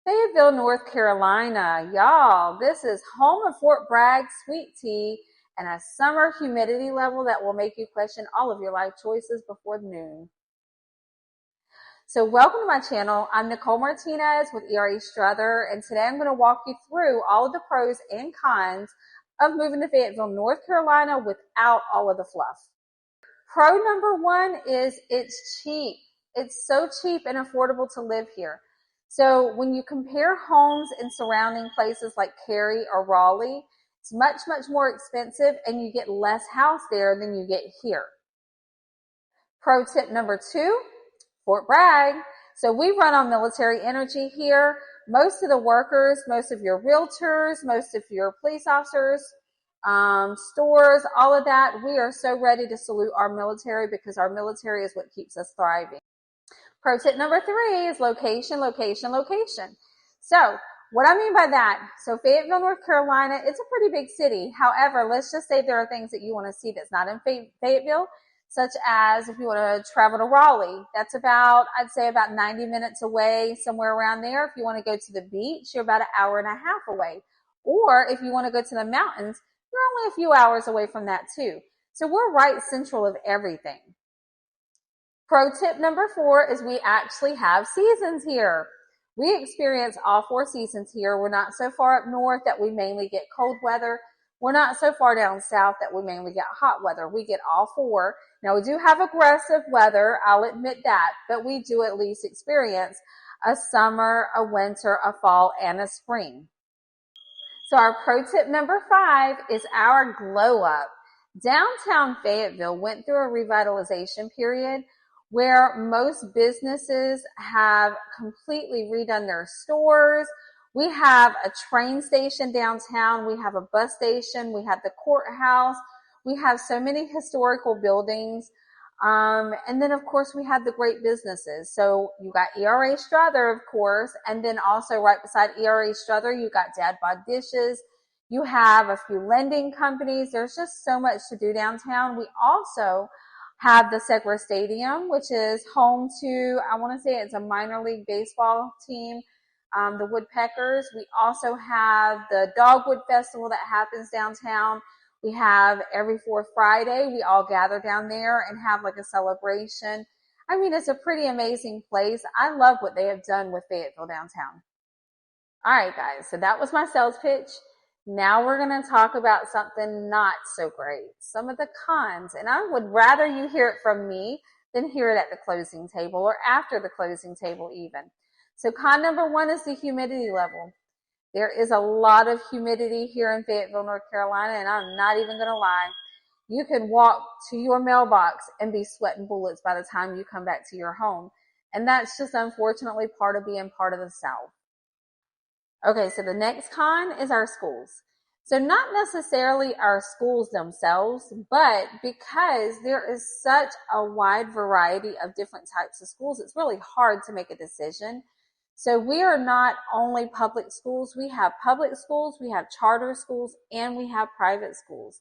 Fayetteville, North Carolina. Y'all, this is home of Fort Bragg sweet tea and a summer humidity level that will make you question all of your life choices before noon. So welcome to my channel. I'm Nicole Martinez with ERA Strother, and today I'm going to walk you through all of the pros and cons of moving to Fayetteville, North Carolina without all of the fluff. Pro number one is it's cheap. It's so cheap and affordable to live here. So when you compare homes in surrounding places like Cary or Raleigh, it's much, much more expensive and you get less house there than you get here. Pro tip number two, Fort Bragg. So we run on military energy here. Most of the workers, most of your realtors, most of your police officers, stores, all of that, we are so ready to salute our military because our military is what keeps us thriving. Pro tip number three is location, location, location. So what I mean by that, so Fayetteville, North Carolina, it's a pretty big city. However, let's just say there are things that you want to see that's not in Fayetteville, such as if you want to travel to Raleigh, that's about, I'd say about 90 minutes away, somewhere around there. If you want to go to the beach, you're about an hour and a half away. Or if you want to go to the mountains, you're only a few hours away from that too. So we're right central of everything. Pro tip number four is we actually have seasons here. We experience all four seasons here. We're not so far up north that we mainly get cold weather. We're not so far down south that we mainly get hot weather. We get all four. Now we do have aggressive weather, I'll admit that, but we do at least experience a summer, a winter, a fall, and a spring. So our pro tip number five is our glow up. Downtown Fayetteville went through a revitalization period where most businesses have completely redone their stores. We have a train station downtown. We have a bus station. We have the courthouse. We have so many historical buildings. And then, of course, we have the great businesses. So you got ERA Strother, of course, and then also right beside ERA Strother, you got Dad Bod Dishes. You have a few lending companies. There's just so much to do downtown. We also have the Segra Stadium, which is home to, I want to say it's a minor league baseball team, the Woodpeckers. We also have the Dogwood Festival that happens downtown. We have every fourth Friday, we all gather down there and have like a celebration. I mean, it's a pretty amazing place. I love what they have done with Fayetteville downtown. All right, guys, so that was my sales pitch. Now we're going to talk about something not so great, some of the cons. And I would rather you hear it from me than hear it at the closing table or after the closing table even. So con number one is the humidity level. There is a lot of humidity here in Fayetteville, North Carolina, and I'm not even going to lie. You can walk to your mailbox and be sweating bullets by the time you come back to your home. And that's just unfortunately part of being part of the South. Okay, so the next con is our schools. So not necessarily our schools themselves, but because there is such a wide variety of different types of schools, it's really hard to make a decision. So we are not only public schools, we have charter schools, and we have private schools.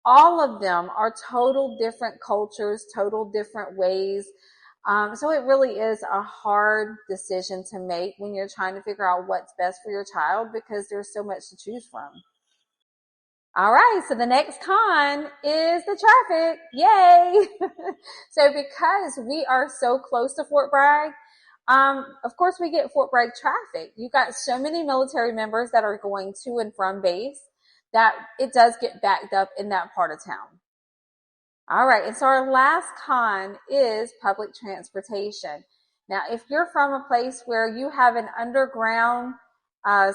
All of them are total different cultures, total different ways. So it really is a hard decision to make when you're trying to figure out what's best for your child because there's so much to choose from. All right, so the next con is the traffic. Yay! So because we are so close to Fort Bragg, of course we get Fort Bragg traffic. You got so many military members that are going to and from base that it does get backed up in that part of town. All right, and so our last con is public transportation. Now, if you're from a place where you have an underground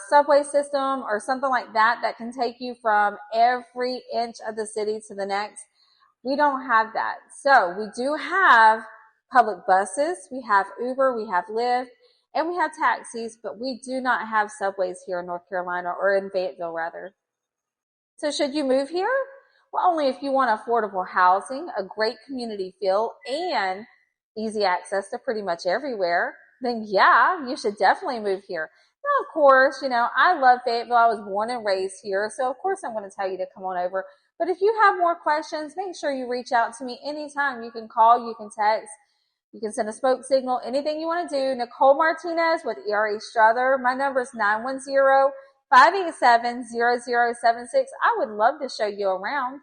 subway system or something like that that can take you from every inch of the city to the next, we don't have that. So we do have public buses, we have Uber, we have Lyft, and we have taxis, but we do not have subways here in North Carolina, or in Fayetteville rather. So should you move here? Well, only if you want affordable housing, a great community feel, and easy access to pretty much everywhere, then yeah, you should definitely move here. Now, of course, I love Fayetteville. I was born and raised here, so of course I'm going to tell you to come on over. But if you have more questions, make sure you reach out to me anytime. You can call, you can text. You can send a smoke signal, anything you want to do. Nicole Martinez with ERA Strother. My number is 910-587-0076. I would love to show you around.